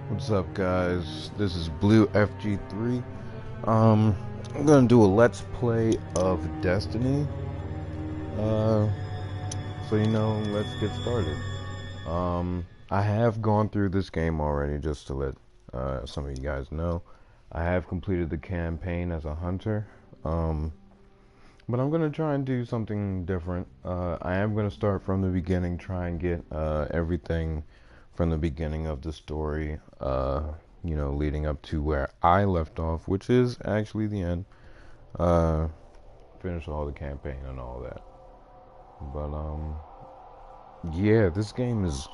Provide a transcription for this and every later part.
What's up, guys? This is BlueFG3. I'm gonna do a let's play of Destiny. Uh, let's get started. I have gone through this game already, just to let some of you guys know. I have completed the campaign as a hunter. Um, but I'm gonna try and do something different. I am gonna start from the beginning, try and get everything from the beginning of the story, leading up to where I left off, which is actually the end. Uh, finish all the campaign and all that. But yeah, this game is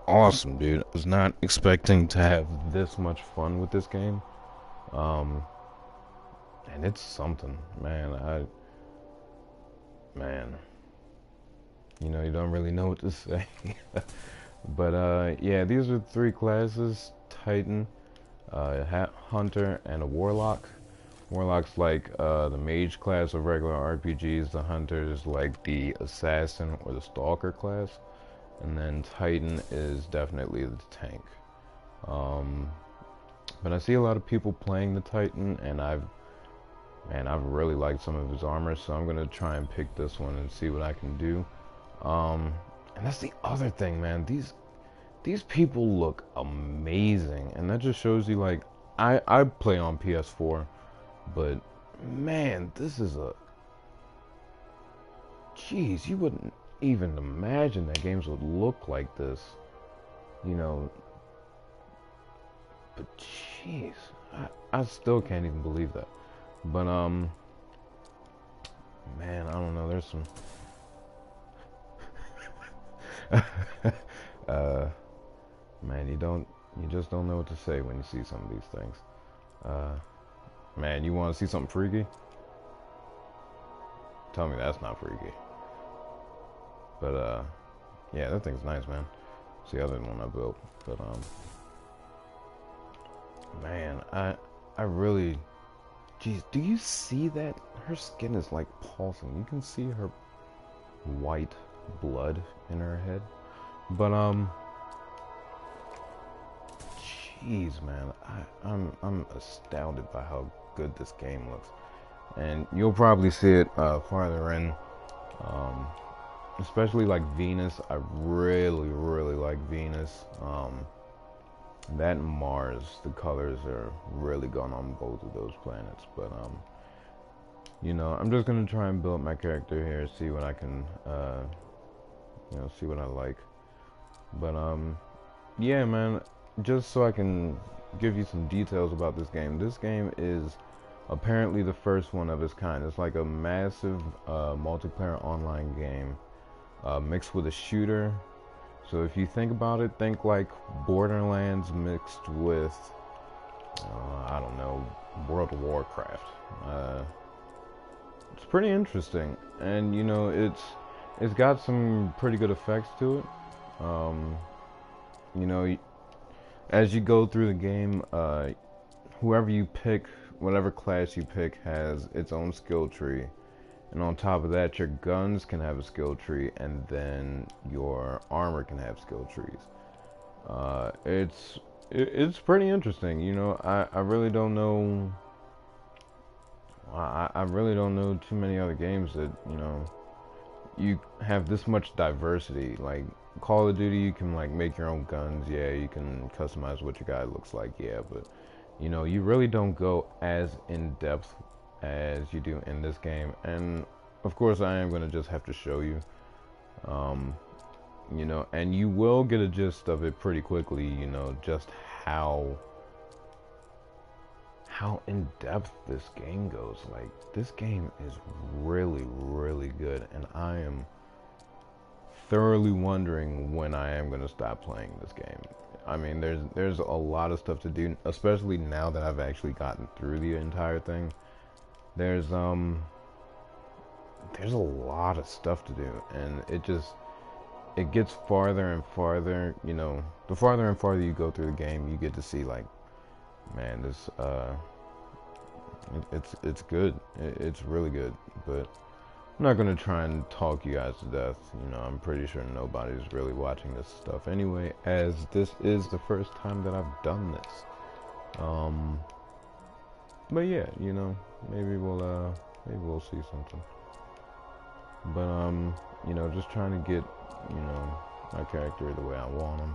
awesome, dude. I was not expecting to have this much fun with this game. Um, and it's something, man. Man, you don't really know what to say. But yeah, these are three classes: Titan, Hunter, and a Warlock. Warlock's like the mage class of regular RPGs. The Hunter is like the assassin or the stalker class, and then Titan is definitely the tank. Um, but I see a lot of people playing the Titan, and I've really liked some of his armor, so I'm gonna try and pick this one and see what I can do. And that's the other thing, man. These people look amazing, and that just shows you, like, I play on PS4, but man, this is a jeez, you wouldn't even imagine that games would look like this, you know. But jeez, I still can't even believe that. But man, I don't know. There's some uh man, you just don't know what to say when you see some of these things. Uh, Man, you want to see something freaky? Tell me that's not freaky. But yeah, that thing's nice, man. It's the other one I built. But man, I really, geez, do you see that? Her skin is like pulsing. You can see her white blood in her head. But jeez, man, I'm astounded by how good this game looks, and you'll probably see it farther in, um, especially like Venus. I really like Venus. That and Mars, the colors are really gone on both of those planets. But I'm just gonna try and build my character here, see what I can, see what I like. But yeah, man, just so I can give you some details about this game. This game is apparently the first one of its kind. It's like a massive multiplayer online game mixed with a shooter. So if you think about it, think like Borderlands mixed with, I don't know, World of Warcraft. It's pretty interesting, and it's got some pretty good effects to it. You know, as you go through the game, whoever you pick, whatever class you pick, has its own skill tree. And on top of that, your guns can have a skill tree, and then your armor can have skill trees. It's pretty interesting. I really don't know. I really don't know too many other games that you have this much diversity. Like Call of Duty, you can like make your own guns. Yeah, you can customize what your guy looks like. Yeah, but you really don't go as in depth as you do in this game. And of course, I am gonna just have to show you. Um, and you will get a gist of it pretty quickly. Just how in depth this game goes. Like, this game is really good, and I am thoroughly wondering when I am going to stop playing this game. I mean, there's a lot of stuff to do, especially now that I've actually gotten through the entire thing. There's a lot of stuff to do, and it gets farther and farther. The farther and farther you go through the game, you get to see, like, man, it's good. It's really good. But I'm not gonna try and talk you guys to death. You know, I'm pretty sure nobody's really watching this stuff anyway, as this is the first time that I've done this. But yeah, you know, maybe we'll see something. But you know, just trying to get, you know, my character the way I want him,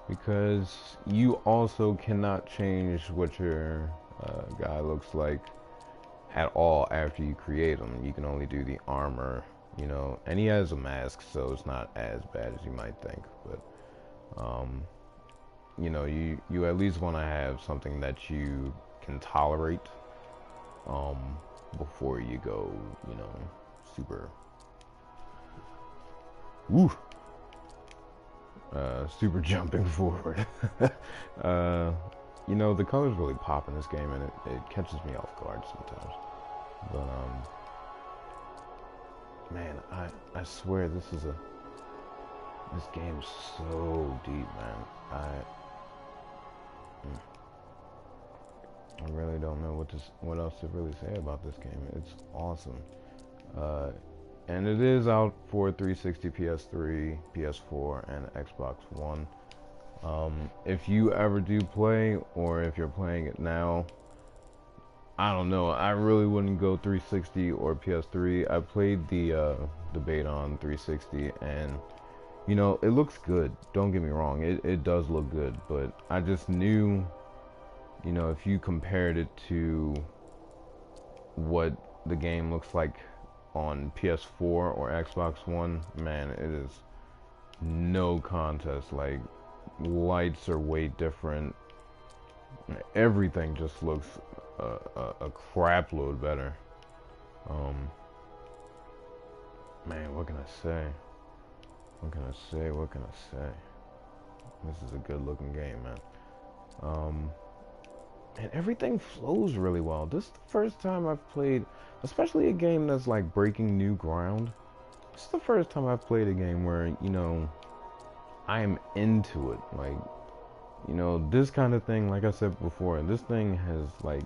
because you also cannot change what your guy looks like at all after you create him. You can only do the armor, you know, and he has a mask, so it's not as bad as you might think. But you know, you at least want to have something that you can tolerate before you go, you know, super super jumping forward. You know, the colors really pop in this game, and it catches me off guard sometimes. But man, I swear this game's so deep, man. I really don't know what else to really say about this game. It's awesome. And it is out for 360, PS3, PS4, and Xbox One. If you ever do play, or if you're playing it now, I don't know, I really wouldn't go 360 or PS3. I played the beta on 360, and you know, it looks good. Don't get me wrong, it does look good, but I just knew, you know, if you compared it to what the game looks like on PS4 or Xbox One, man, it is no contest. Like, lights are way different. Everything just looks a crap load better. Man, what can I say? What can I say? What can I say? This is a good looking game, man. And everything flows really well. This is the first time I've played, especially a game that's like breaking new ground. This is the first time I've played a game where, you know, I am into it. Like, you know, this kind of thing, like I said before, this thing has, like,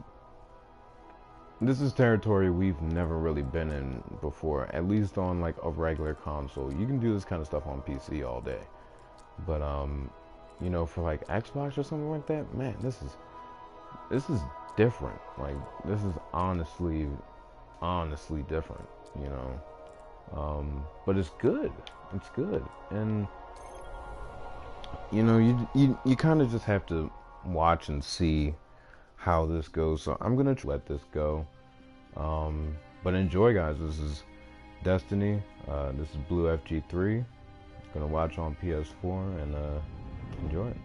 this is territory we've never really been in before, at least on like a regular console. You can do this kind of stuff on PC all day, but you know, for like Xbox or something like that, man, this is different. Like, this is honestly different, you know. But it's good. It's good. And you know, you kind of just have to watch and see how this goes. So I'm gonna let this go. But enjoy, guys. This is Destiny. This is BlueFG3. Gonna watch on PS4 and enjoy it.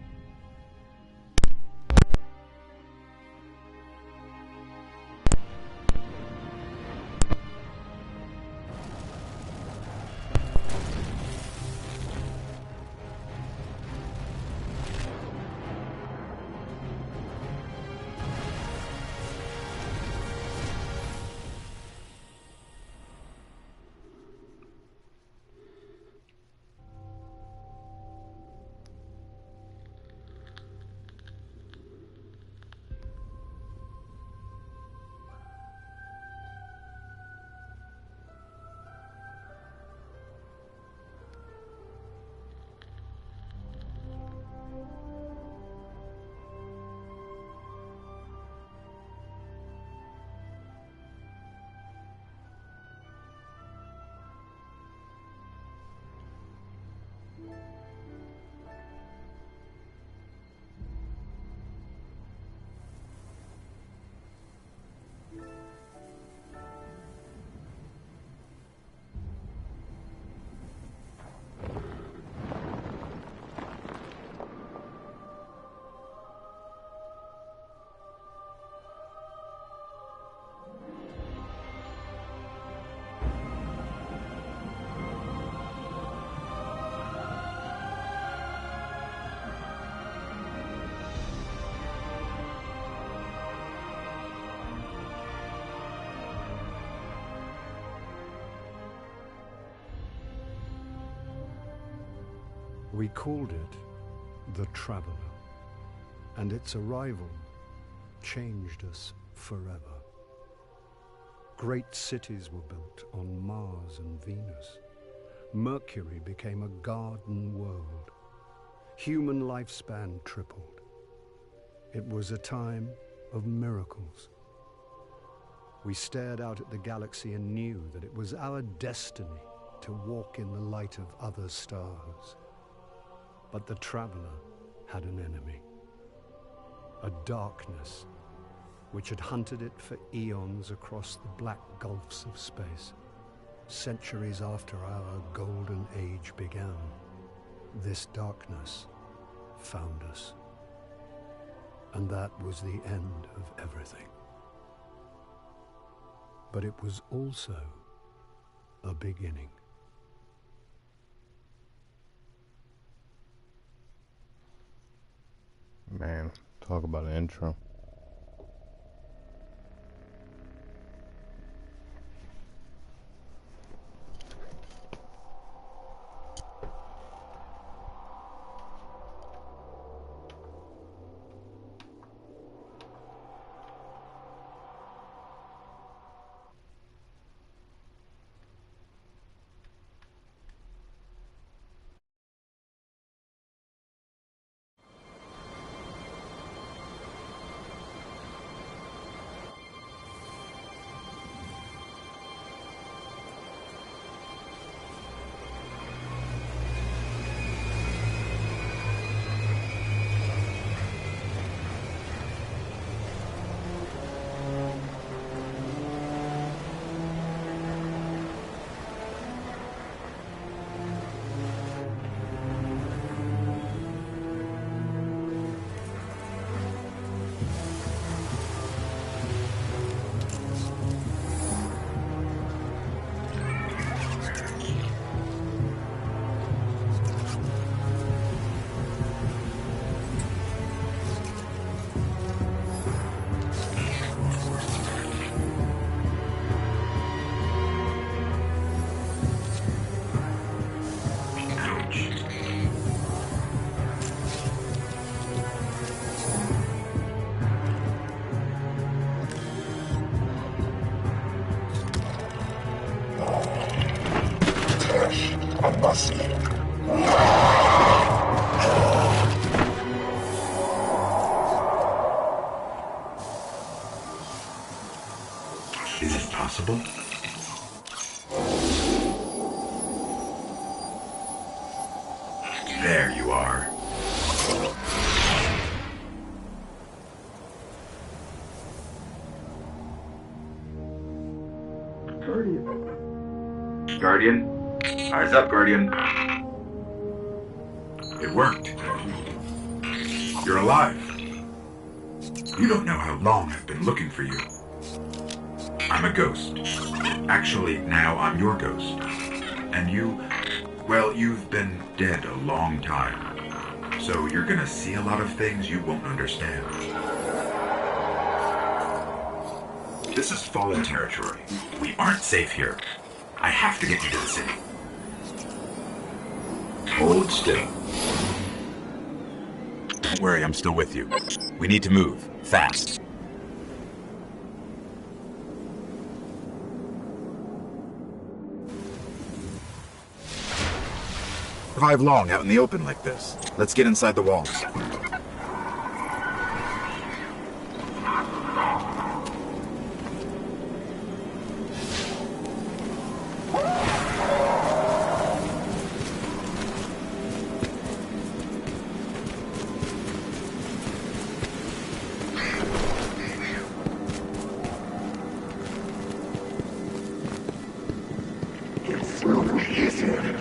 We called it the Traveler, and its arrival changed us forever. Great cities were built on Mars and Venus. Mercury became a garden world. Human lifespan tripled. It was a time of miracles. We stared out at the galaxy and knew that it was our destiny to walk in the light of other stars. But the traveler had an enemy, a darkness which had hunted it for eons across the black gulfs of space. Centuries after our golden age began, this darkness found us. And that was the end of everything. But it was also a beginning. Man, talk about an intro. Is it possible? There you are. Guardian? Eyes up, Guardian. It worked. You're alive. You don't know how long I've been looking for you. I'm a ghost. Actually, now I'm your ghost. And you, well, you've been dead a long time. So you're gonna see a lot of things you won't understand. This is fallen territory. We aren't safe here. I have to get you to the city. Hold still. Don't worry, I'm still with you. We need to move, fast. Survive long out in the open like this. Let's get inside the walls.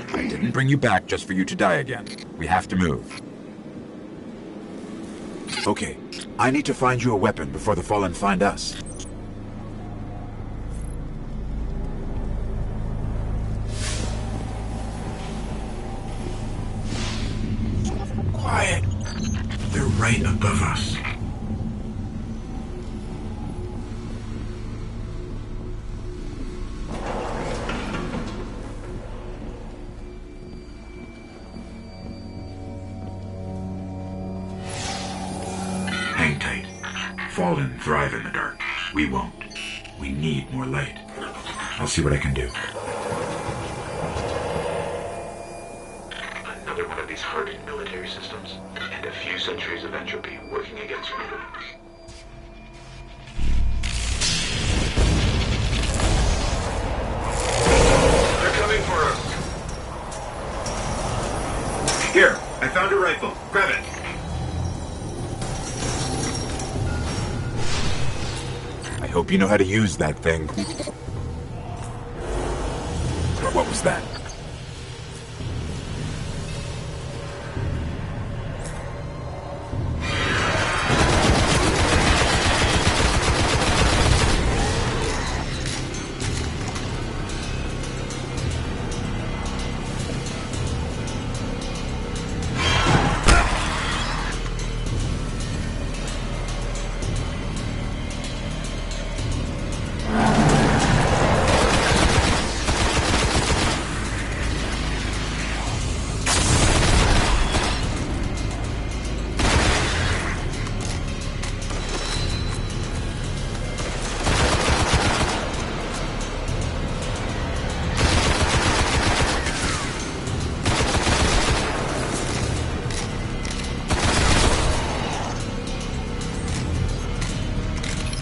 I didn't bring you back just for you to die again. We have to move. Okay, I need to find you a weapon before the Fallen find us. Quiet. They're right above us. Hang tight. Fallen thrive in the dark. We won't. We need more light. I'll see what I can do. Another one of these hardened military systems, and a few centuries of entropy working against freedom. They're coming for us! Here, I found a rifle. Grab it. I hope you know how to use that thing. What was that?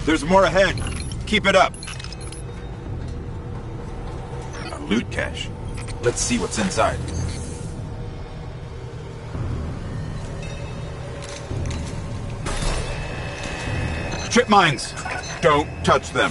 There's more ahead. Keep it up. A loot cache. Let's see what's inside. Trip mines. Don't touch them.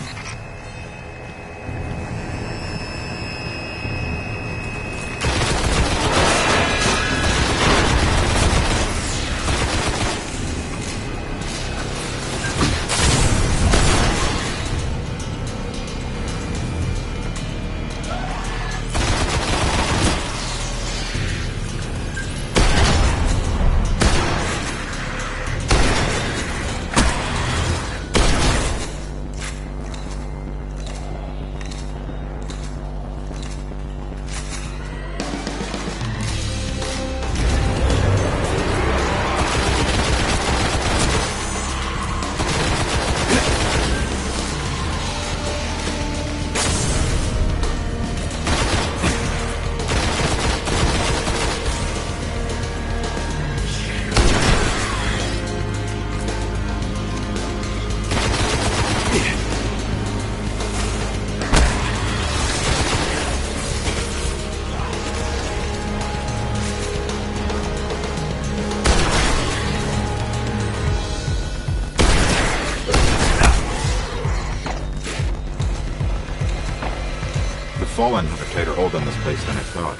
Fallen have a tighter hold on this place than I thought.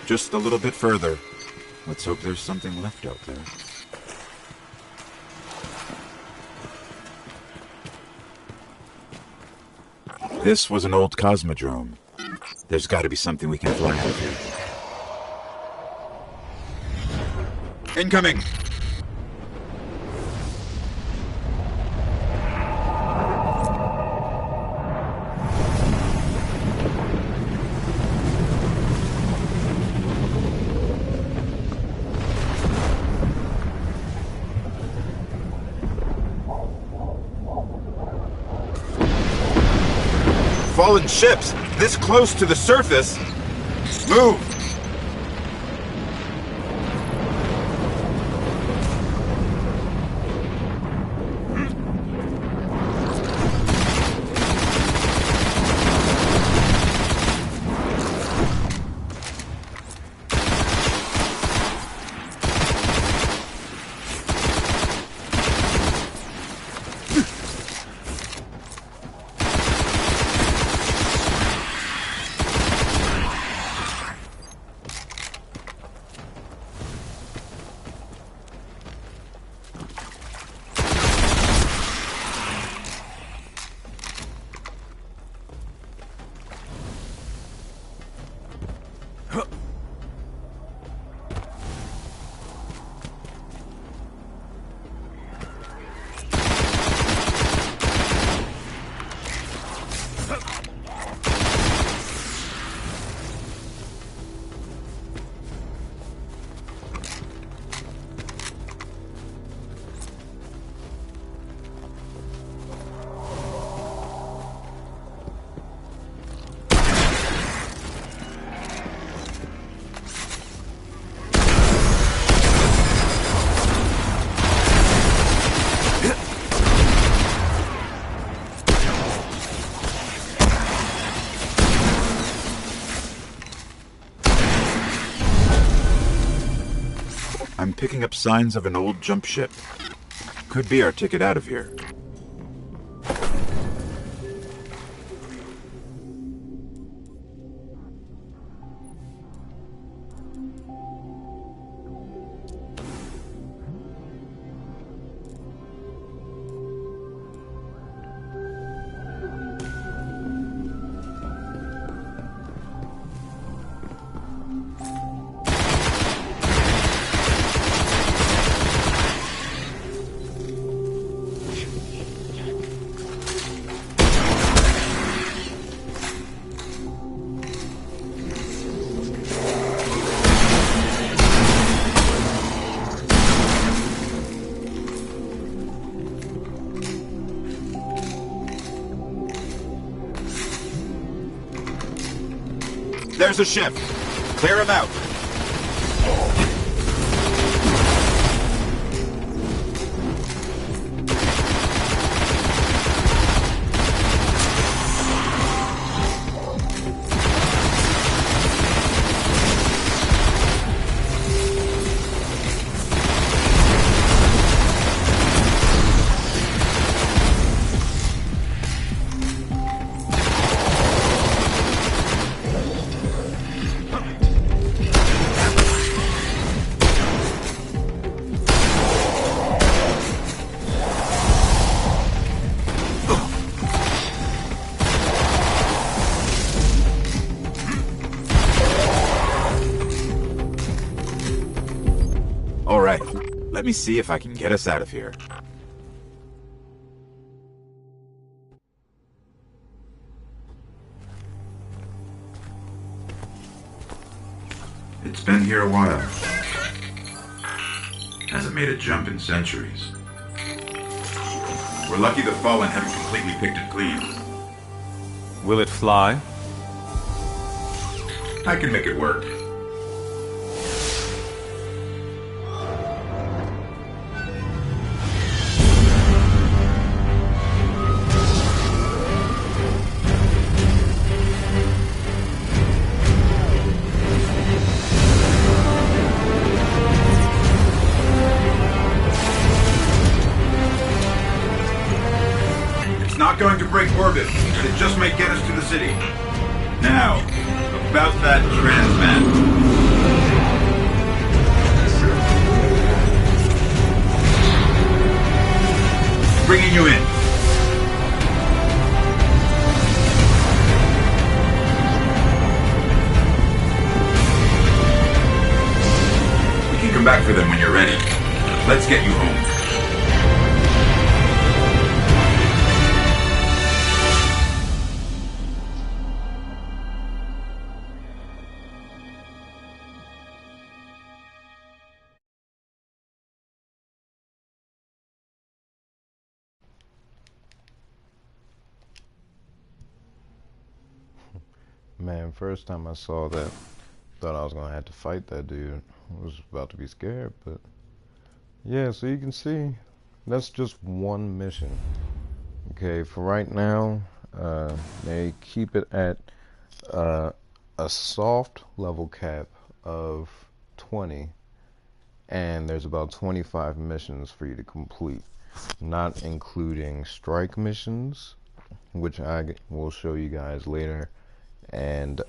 Just a little bit further. Let's hope there's something left out there. This was an old cosmodrome. There's got to be something we can fly out of here. Incoming! Fallen ships, this close to the surface. Move! picking up signs of an old jump ship. Could be our ticket out of here. There's a ship. Clear him out. Let me see if I can get us out of here. It's been here a while. Hasn't made a jump in centuries. We're lucky the Fallen haven't completely picked it clean. Will it fly? I can make it work. Not going to break orbit, but it just might get us to the city. Now, about that transmat. Bringing you in. We can come back for them when you're ready. Let's get you home. Man, first time I saw that, thought I was gonna have to fight that dude. I was about to be scared, but yeah, so you can see, that's just one mission. Okay, for right now, they keep it at a soft level cap of 20, and there's about 25 missions for you to complete, not including strike missions, which I will show you guys later, and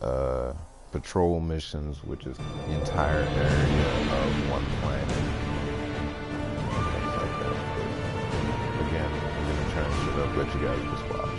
patrol missions, which is the entire area of one planet, things like that. But again, I'm gonna turn shit up, let you guys just watch.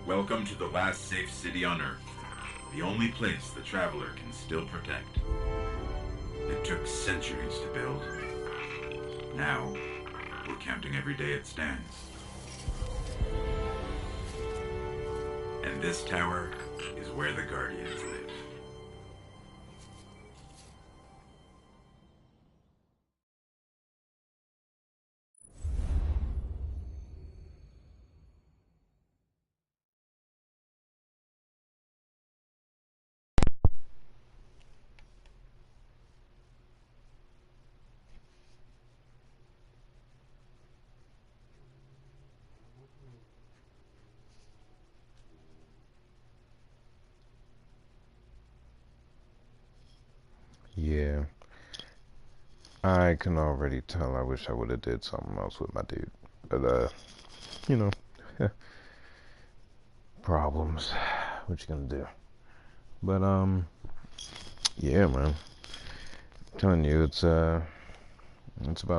Welcome to the last safe city on Earth. The only place the Traveler can still protect. took centuries to build. Now, we're counting every day it stands. And this tower is where the Guardians live. Yeah, I can already tell I wish I would have did something else with my dude. But, you know, problems. What you gonna do? But, yeah, man. I'm telling you, it's about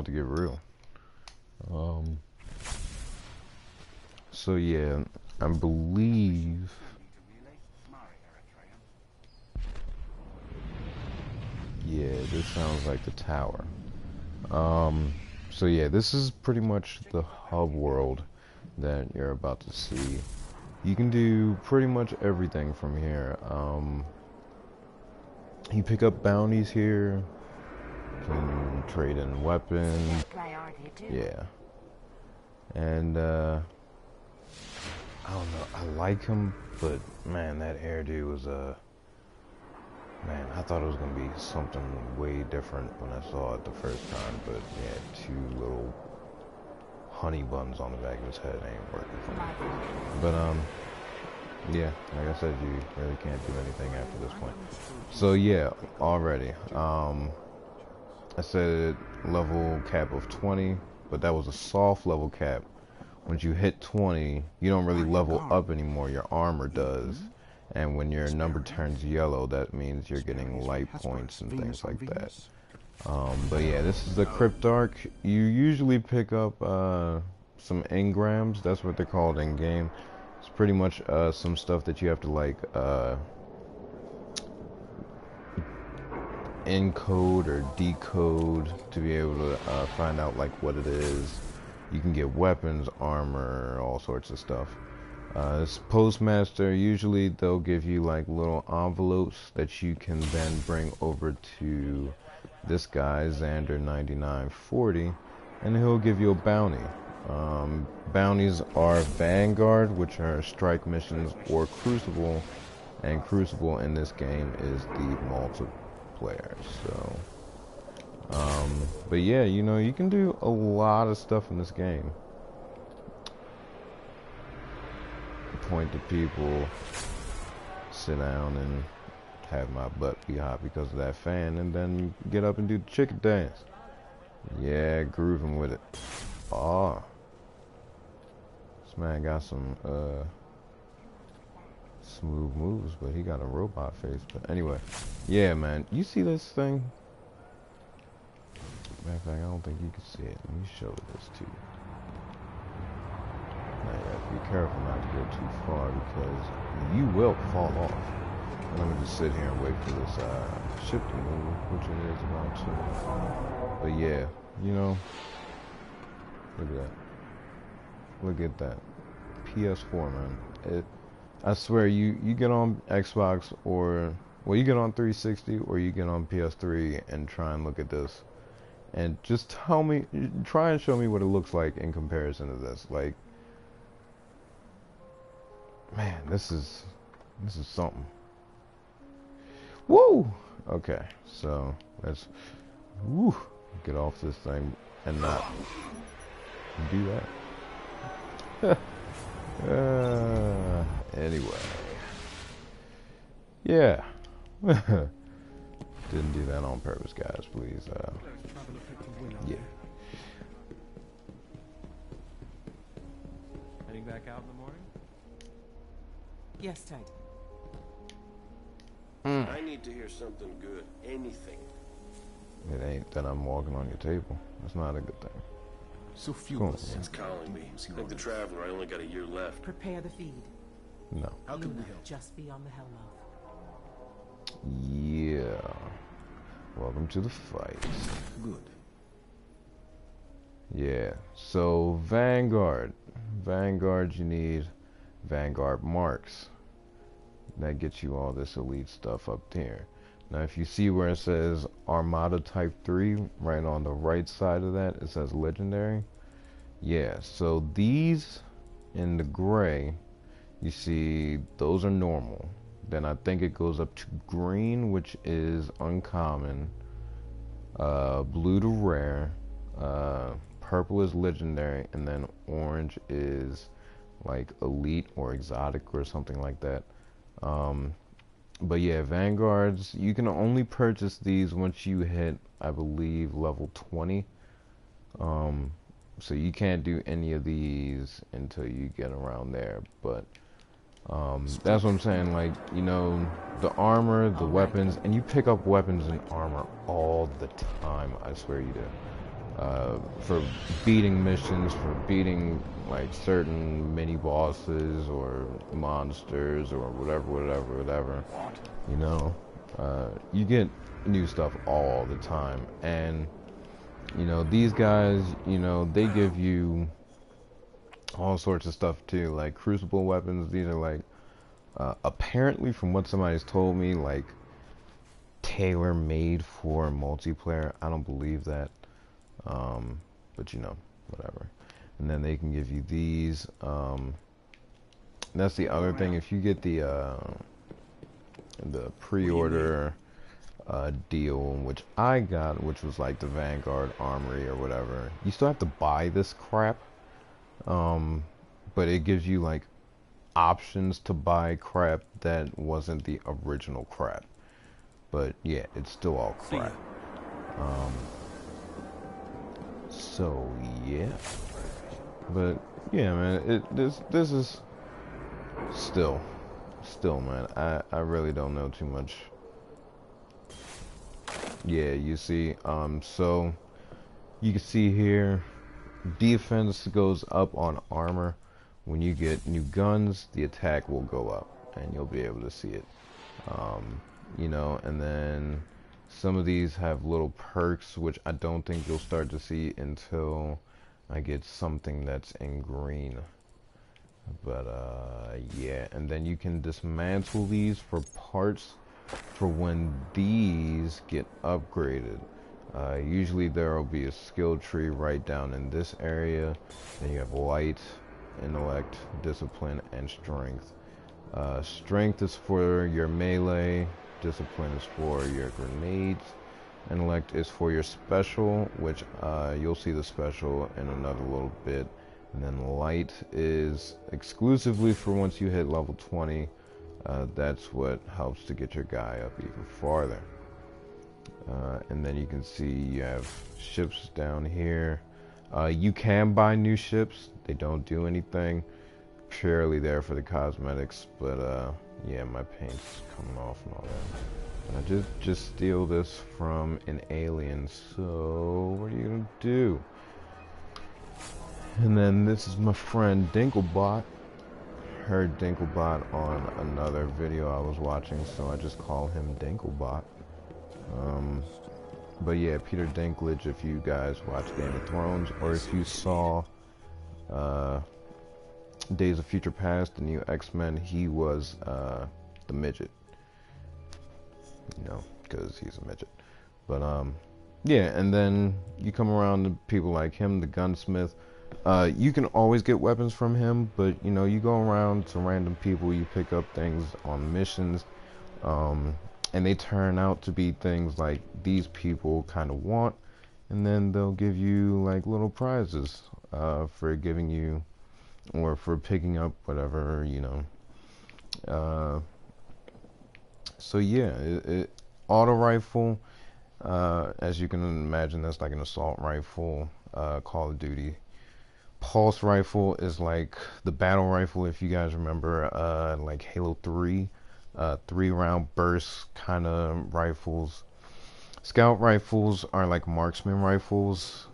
to get real. So yeah, I believe... Yeah, this sounds like the tower. So yeah, this is pretty much the hub world that you're about to see. You can do pretty much everything from here. You pick up bounties here. You can trade in weapons. Yeah. And, I don't know, I like him, but man, that hairdo was, man, I thought it was gonna be something way different when I saw it the first time, but yeah, 2 little honey buns on the back of his head ain't working for me. But, yeah, like I said, you really can't do anything after this point. So yeah, already, I said level cap of 20, but that was a soft level cap. Once you hit 20, you don't really level up anymore, your armor does. And when your number turns yellow, that means you're getting light points and things like that. But yeah, this is the Cryptarch. You usually pick up some engrams, that's what they're called in game. It's pretty much some stuff that you have to like encode or decode to be able to find out like what it is. You can get weapons, armor, all sorts of stuff. This postmaster, usually they'll give you like little envelopes that you can then bring over to this guy, Xander 9940, and he'll give you a bounty. Bounties are Vanguard, which are strike missions, or Crucible, and Crucible in this game is the multiplayer. So, but yeah, you know, you can do a lot of stuff in this game. Point to people, sit down and have my butt be hot because of that fan, and then get up and do the chicken dance. Yeah, grooving with it. Oh, this man got some smooth moves, but he got a robot face. But anyway, yeah, man, you see this thing? Matter of fact, I don't think you can see it. Let me show this to you. Now you have to be careful not to go too far because you will fall off. And let me just sit here and wait for this ship to move, which it is about to. But yeah, you know, look at that. Look at that. PS4, man. I swear, you get on Xbox or, well, you get on 360 or you get on PS3 and try and look at this. And just tell me, try and show me what it looks like in comparison to this. Like, man, this is something. Woo! Okay, so let's get off this thing and not do that. Anyway, yeah. Didn't do that on purpose, guys. Please, yeah. Heading back out in the morning? Yes, Titan. I need to hear something good. Anything. It ain't that I'm walking on your table. That's not a good thing. So few Cool. of us. It's calling me. Like the Traveler, I only got a year left. Prepare the feed. No. How can we help? Just beyond the Hellmouth. Yeah. Welcome to the fight. Good. Yeah, so Vanguard. Vanguard, you need Vanguard marks. That gets you all this elite stuff up there. Now, if you see where it says Armada Type 3, right on the right side of that, it says Legendary. Yeah, so these in the gray, you see, those are normal. Then I think it goes up to green, which is uncommon. Blue to rare. Purple is legendary, and then orange is like elite or exotic or something like that. But yeah, Vanguards, you can only purchase these once you hit, I believe, level 20. So you can't do any of these until you get around there. But that's what I'm saying, like, you know, the armor, the weapons, and you pick up weapons and armor all the time, I swear you do. For beating missions, for beating like certain mini bosses or monsters or whatever, you know, you get new stuff all the time. And you know, these guys, you know, they give you all sorts of stuff too, like crucible weapons. These are like apparently, from what somebody's told me, like tailor-made for multiplayer. I don't believe that. But you know, whatever. And then they can give you these. That's the other thing. If you get the pre-order deal, which I got, which was like the Vanguard Armory or whatever, you still have to buy this crap. But it gives you like options to buy crap that wasn't the original crap. But yeah, it's still all crap. So yeah, but yeah, man, this is still, man, I really don't know too much. Yeah, you see, so you can see here, defense goes up on armor. When you get new guns, the attack will go up, and you'll be able to see it. You know, and then some of these have little perks, which I don't think you'll start to see until I get something that's in green. But yeah, and then you can dismantle these for parts for when these get upgraded. Usually there will be a skill tree right down in this area. Then you have light, intellect, discipline, and strength. Strength is for your melee, discipline is for your grenades, intellect is for your special, which you'll see the special in another little bit. And then light is exclusively for once you hit level 20. That's what helps to get your guy up even farther. And then you can see you have ships down here. You can buy new ships. They don't do anything. Purely there for the cosmetics. But yeah, my paint's coming off and all that. And I just steal this from an alien. So what are you gonna do? And then this is my friend Dinklebot. Heard Dinklebot on another video I was watching, so I just call him Dinklebot. But yeah, Peter Dinklage, if you guys watch Game of Thrones, or if you saw Days of Future Past, the new X-Men, he was the midget. You know, because he's a midget. But yeah, and then you come around to people like him, the gunsmith. You can always get weapons from him, but you know, you go around to random people, you pick up things on missions, and they turn out to be things like these people kind of want, and then they'll give you like little prizes for giving you, or for picking up whatever, you know. So yeah, auto rifle, as you can imagine, that's like an assault rifle. Call of Duty. Pulse rifle is like the battle rifle, if you guys remember, like Halo 3, 3-round burst kind of rifles. Scout rifles are like marksman rifles,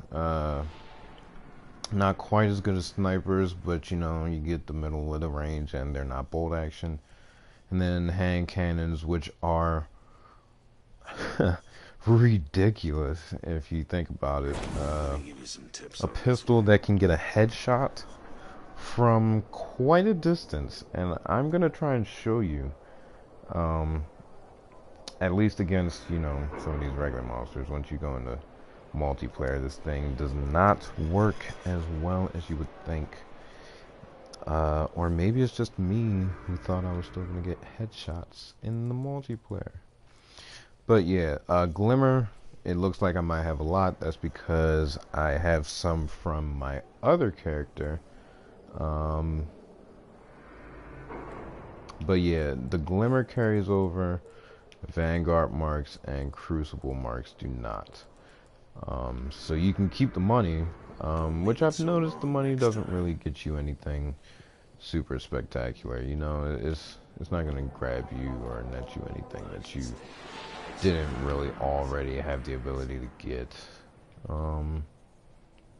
not quite as good as snipers, but you know, you get the middle of the range and they're not bolt action. And then hand cannons, which are ridiculous if you think about it. Give you some tips A on this pistol that can get a headshot from quite a distance, and I'm gonna try and show you, at least against, you know, some of these regular monsters. Once you go into multiplayer, this thing does not work as well as you would think. Or maybe it's just me who thought I was still gonna get headshots in the multiplayer. But yeah, Glimmer, it looks like I might have a lot. That's because I have some from my other character. But yeah, the Glimmer carries over, Vanguard marks and Crucible marks do not. So you can keep the money, which I've noticed the money doesn't really get you anything super spectacular. You know, it's not gonna grab you or net you anything that you didn't really already have the ability to get.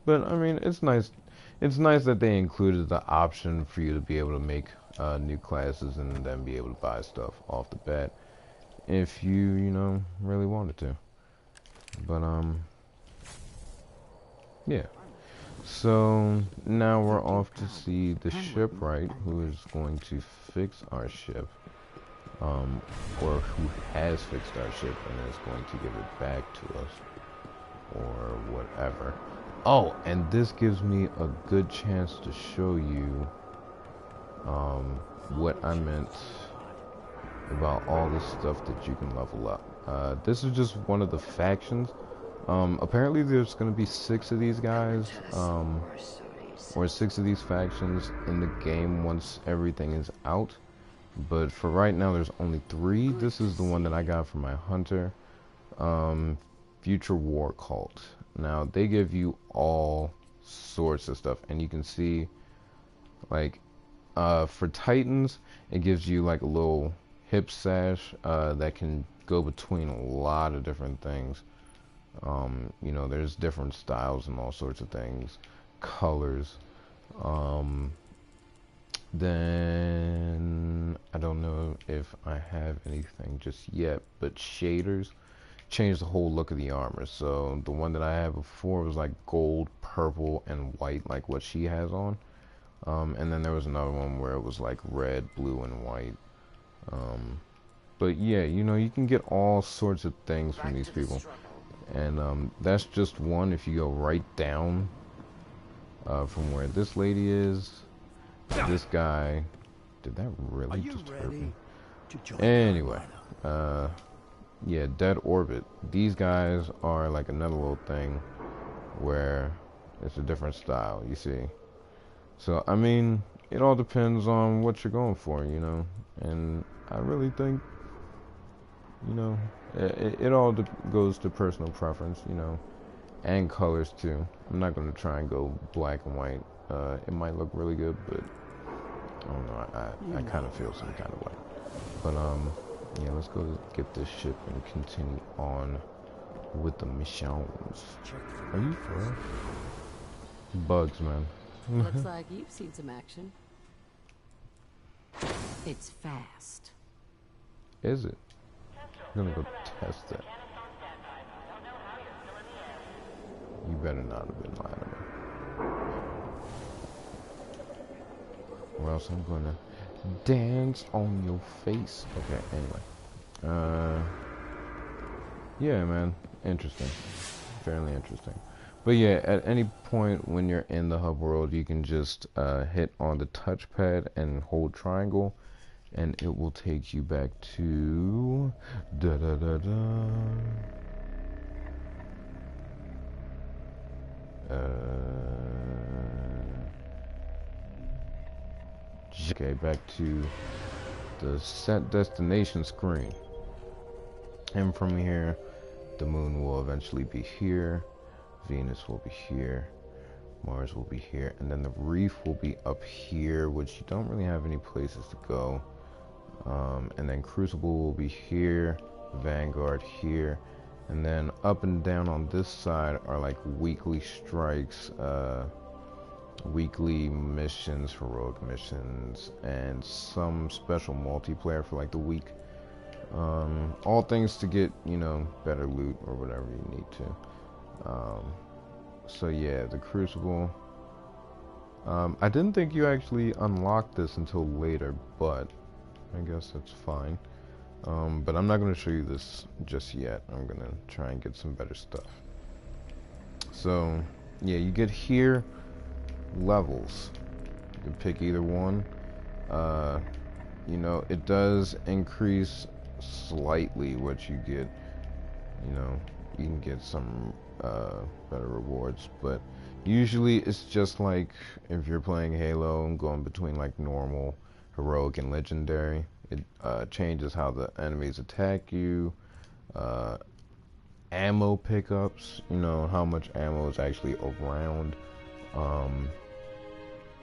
But I mean, it's nice. It's nice that they included the option for you to be able to make new classes and then be able to buy stuff off the bat if you know, really wanted to. But yeah. So now we're off to see the shipwright, who is going to fix our ship, or who has fixed our ship and is going to give it back to us, or whatever. Oh, and this gives me a good chance to show you what I meant about all the stuff that you can level up. This is just one of the factions. Apparently there's going to be 6 of these guys, or 6 of these factions in the game once everything is out. But for right now there's only 3. This is the one that I got from my hunter. Future War Cult. Now they give you all sorts of stuff, and you can see, like, for Titans it gives you like a little hip sash that can go between a lot of different things. You know, there's different styles and all sorts of things, colors. Then I don't know if I have anything just yet, but shaders change the whole look of the armor. So the one that I had before was like gold, purple, and white, like what she has on. And then there was another one where it was like red, blue, and white. But yeah, you know, you can get all sorts of things from these people. And that's just one. If you go right down from where this lady is, this guy, did that really just hurt me? Anyway, yeah, Dead Orbit. These guys are like another little thing where it's a different style, you see. So, I mean, it all depends on what you're going for, you know. And I really think, you know, it all goes to personal preference, you know, and colors too. I'm not going to try and go black and white. It might look really good, but I don't know. I kind of feel some kind of way. But yeah, let's go get this ship and continue on with the missions. Are you for real? Bugs, man. Looks like you've seen some action. It's fast. Is it? I'm gonna go test that. You better not have been lying to me. Or else I'm gonna dance on your face. Okay, anyway. Yeah, man. Interesting. Fairly interesting. But yeah, at any point when you're in the hub world, you can just hit on the touchpad and hold triangle, and it will take you back to okay, back to the set destination screen. And from here, the moon will eventually be here, Venus will be here, Mars will be here, and then the reef will be up here, which you don't really have any places to go. And then Crucible will be here, Vanguard here, and then up and down on this side are like weekly strikes, weekly missions, heroic missions, and some special multiplayer for like the week. All things to get, you know, better loot or whatever you need to. So yeah, the Crucible. I didn't think you actually unlocked this until later, but I guess that's fine. But I'm not going to show you this just yet. I'm going to try and get some better stuff. So yeah, you get here levels. You can pick either one. You know, it does increase slightly what you get. You know, you can get some better rewards, but usually it's just like if you're playing Halo and going between like normal, heroic, and legendary. It changes how the enemies attack you. Ammo pickups, you know, how much ammo is actually around.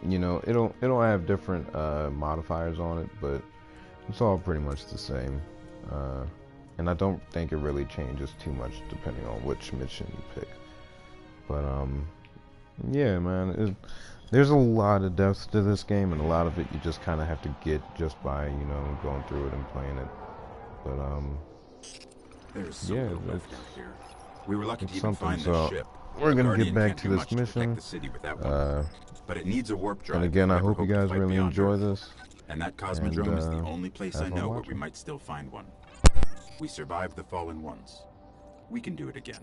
You know, it'll have different modifiers on it, but it's all pretty much the same. And I don't think it really changes too much depending on which mission you pick. But yeah, man, there's a lot of depth to this game, and a lot of it you just kind of have to get just by, you know, going through it and playing it. But There's so yeah, little left out here. We were lucky to it's even something. find So this ship. we're The gonna get Guardian back can't to do this much to protect mission. the city with that one. But it needs a warp drive. And again, if I we ever hope you to guys fight really beyond enjoy Earth. this. And that Cosmodrome is the And, only place have I fun know where watching. we might still find one. We survived the Fallen once. We can do it again.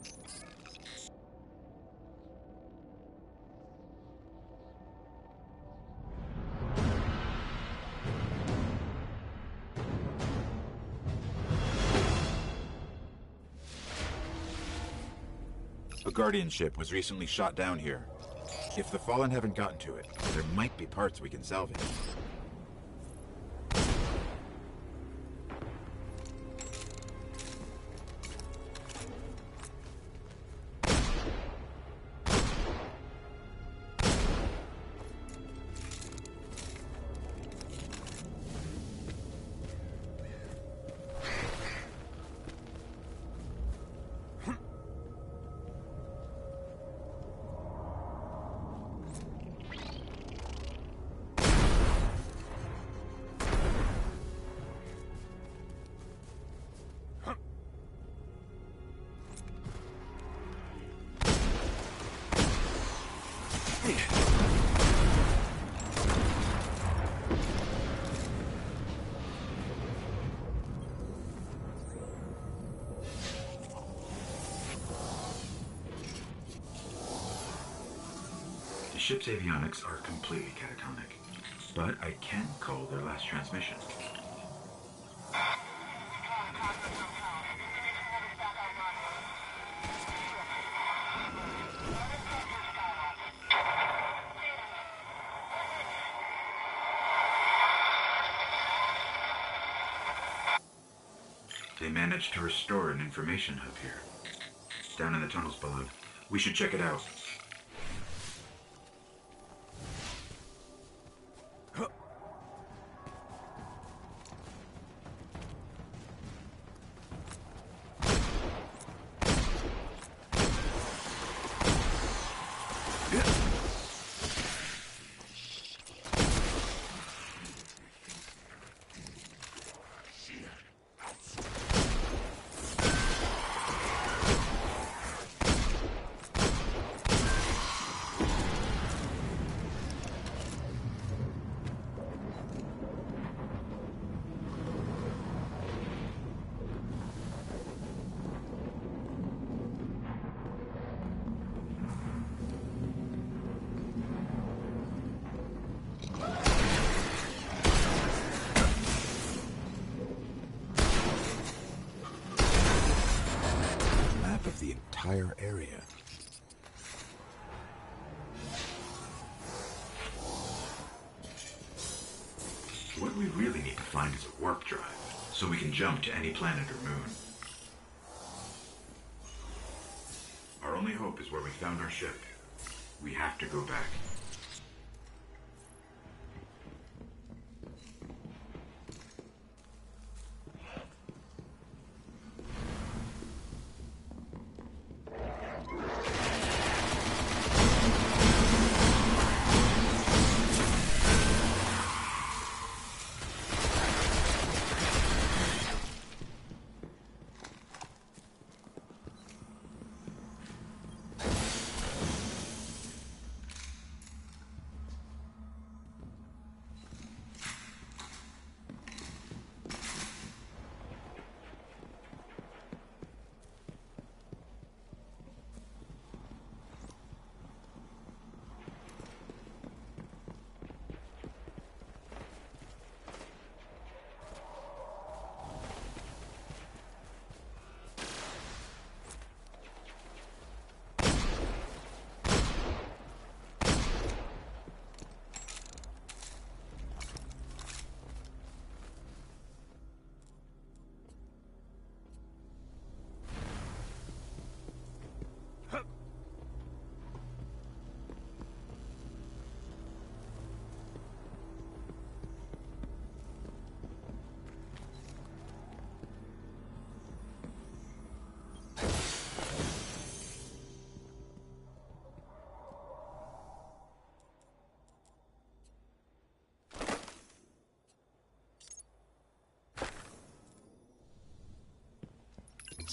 A Guardian ship was recently shot down here. If the Fallen haven't gotten to it, there might be parts we can salvage. The ship's avionics are completely catatonic, but I can call their last transmission. They managed to restore an information hub here. Down in the tunnels below. We should check it out. Entire area. What we really need to find is a warp drive, so we can jump to any planet or moon. Our only hope is where we found our ship. We have to go back.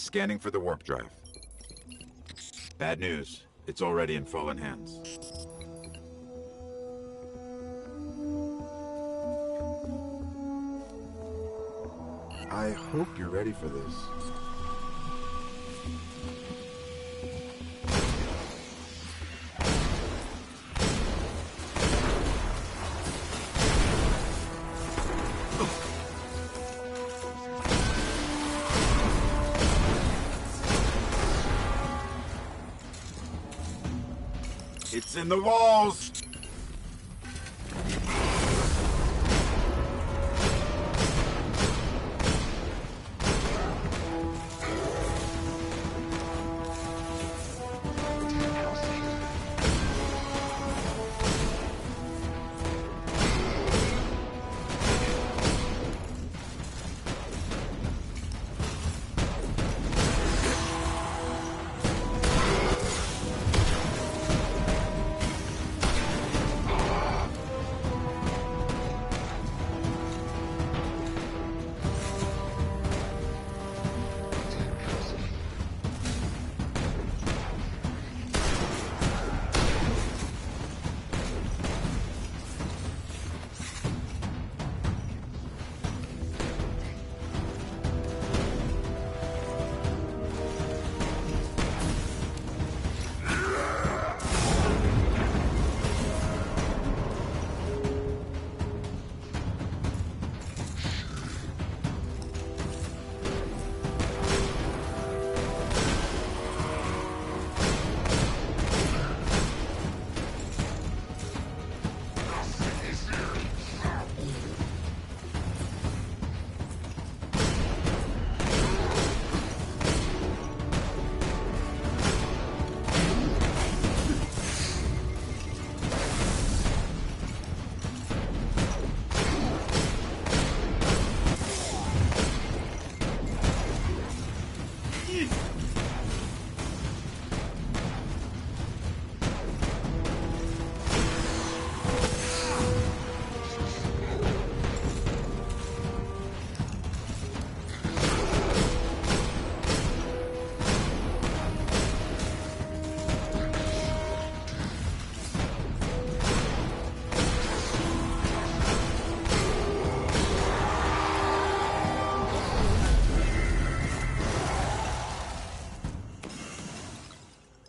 Scanning for the warp drive. Bad news. It's already in fallen hands. I hope you're ready for this. It's in the walls!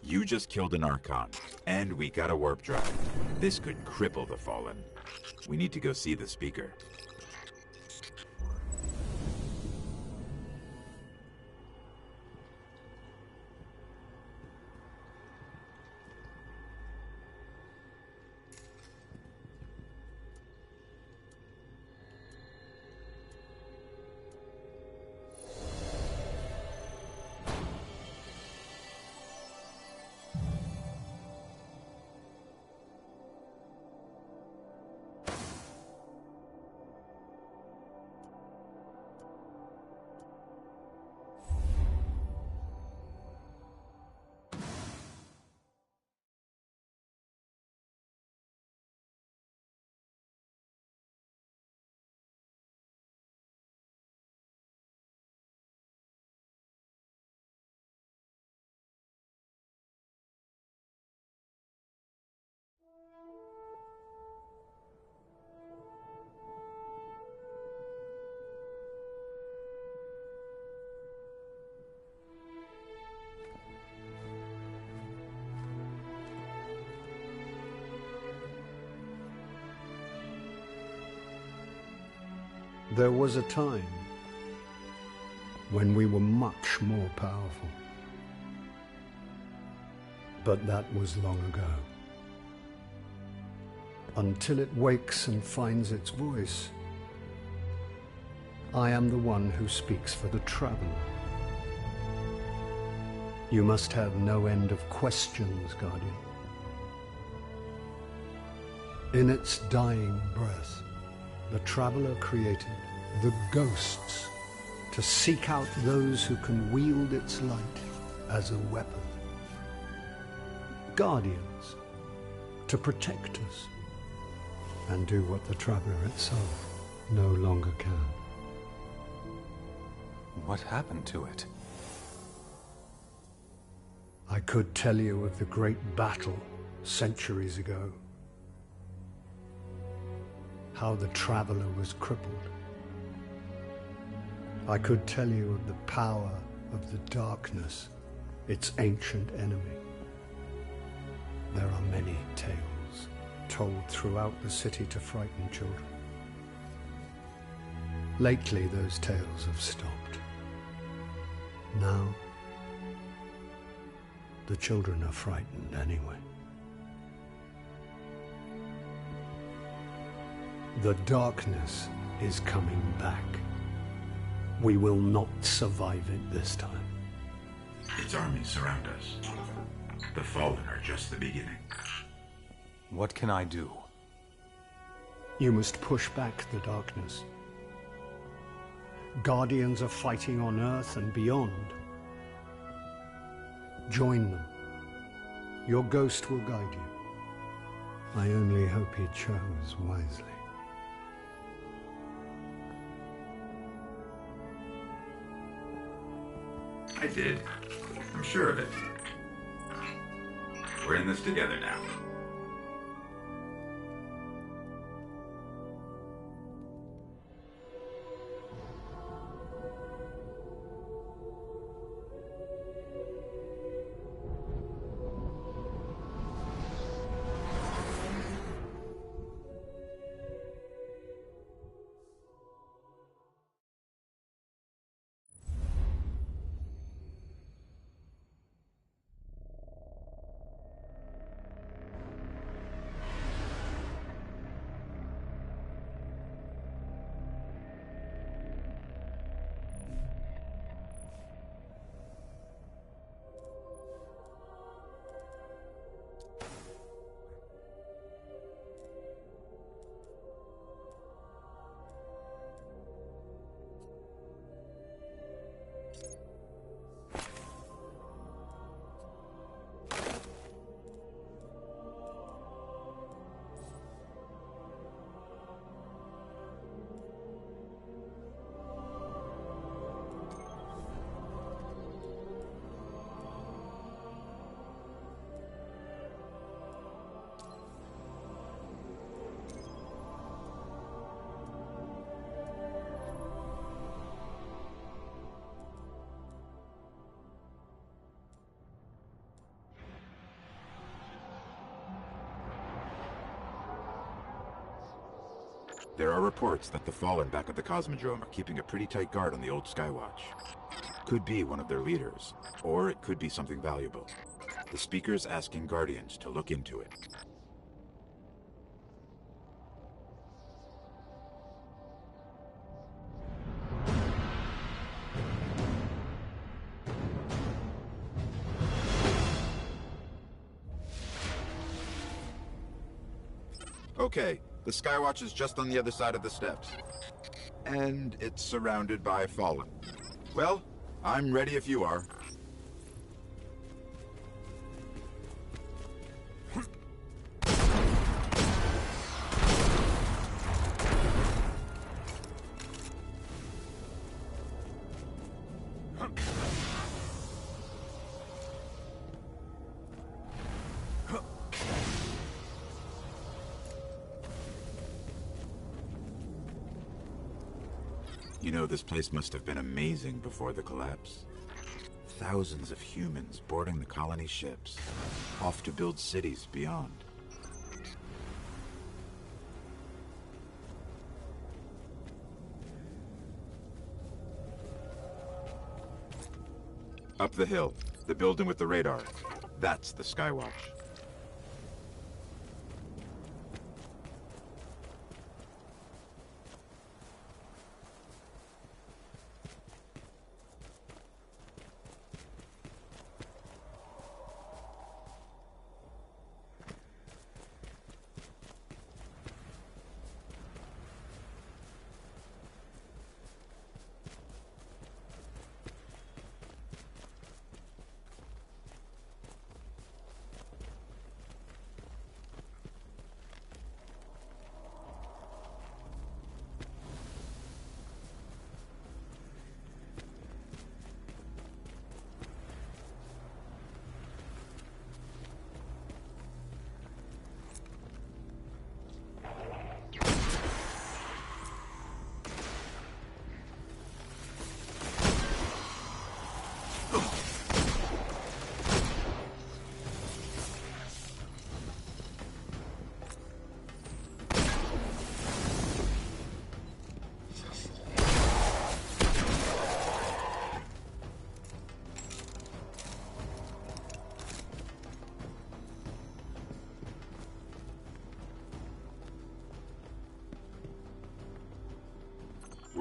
You just killed an Archon, and we got a warp drive. This could cripple the Fallen. We need to go see the Speaker. There was a time when we were much more powerful. But that was long ago. Until it wakes and finds its voice, I am the one who speaks for the traveler. You must have no end of questions, Guardian. In its dying breath, the traveler created the ghosts to seek out those who can wield its light as a weapon. Guardians to protect us and do what the traveler itself no longer can. What happened to it? I could tell you of the great battle centuries ago. How the traveler was crippled. I could tell you of the power of the darkness, its ancient enemy. There are many tales told throughout the city to frighten children. Lately, those tales have stopped. Now, the children are frightened anyway. The darkness is coming back. We will not survive it this time. Its armies surround us. The Fallen are just the beginning. What can I do? You must push back the darkness. Guardians are fighting on Earth and beyond. Join them. Your ghost will guide you. I only hope he chose wisely. I did. I'm sure of it. We're in this together now. There are reports that the Fallen back at the Cosmodrome are keeping a pretty tight guard on the old Skywatch. Could be one of their leaders, or it could be something valuable. The Speaker's asking Guardians to look into it. Okay, the Skywatch is just on the other side of the steps. And it's surrounded by Fallen. Well, I'm ready if you are. You know, this place must have been amazing before the collapse. Thousands of humans boarding the colony ships, off to build cities beyond. Up the hill, the building with the radar. That's the Skywatch.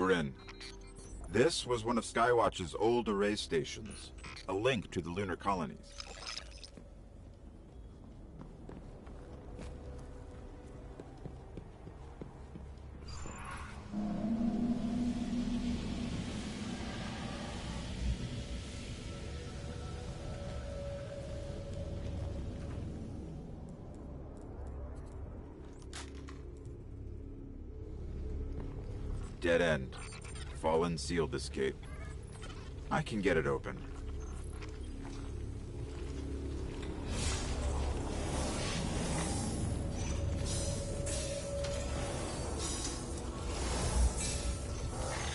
We're in. This was one of Skywatch's old array stations, a link to the lunar colonies. Dead end. Fallen sealed escape. I can get it open.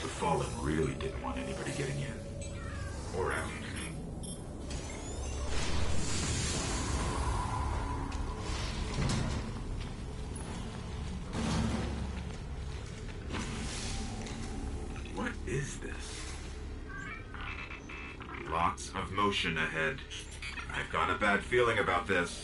The Fallen really didn't want anybody getting in. Or out. What is this? Lots of motion ahead. I've got a bad feeling about this.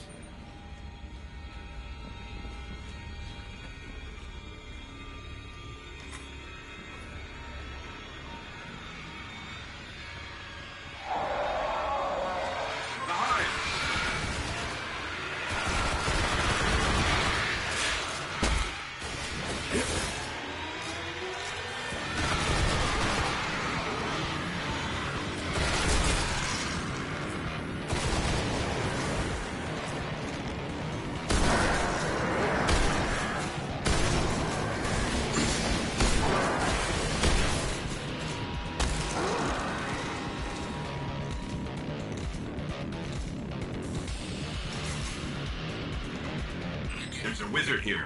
There's a wizard here.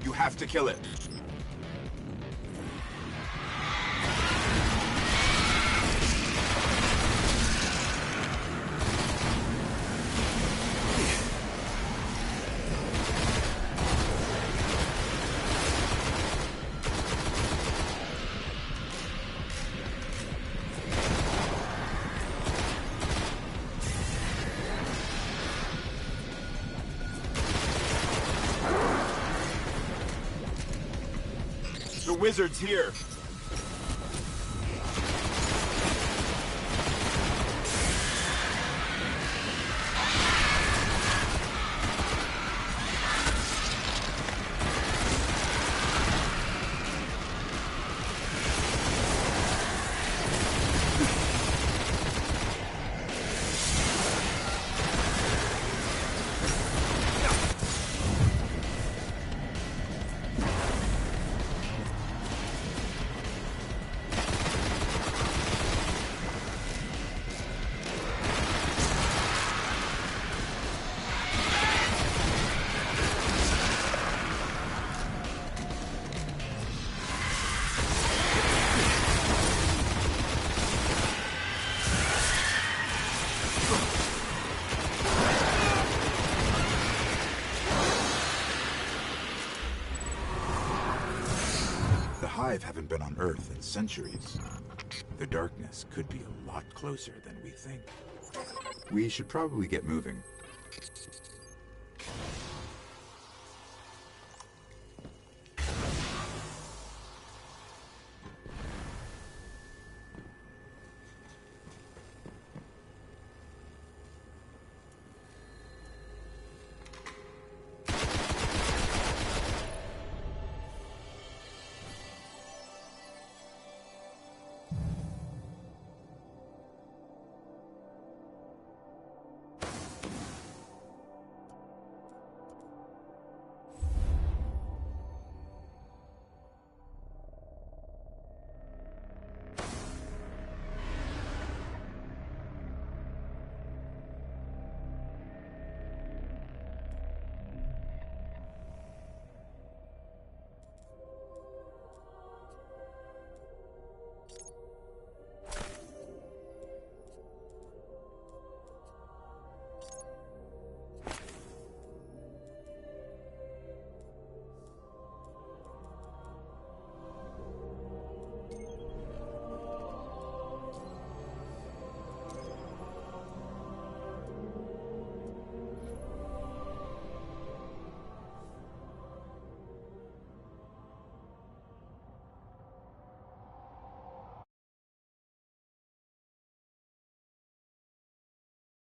You have to kill it. The wizard's here. The Hive haven't been on Earth in centuries. The darkness could be a lot closer than we think. We should probably get moving.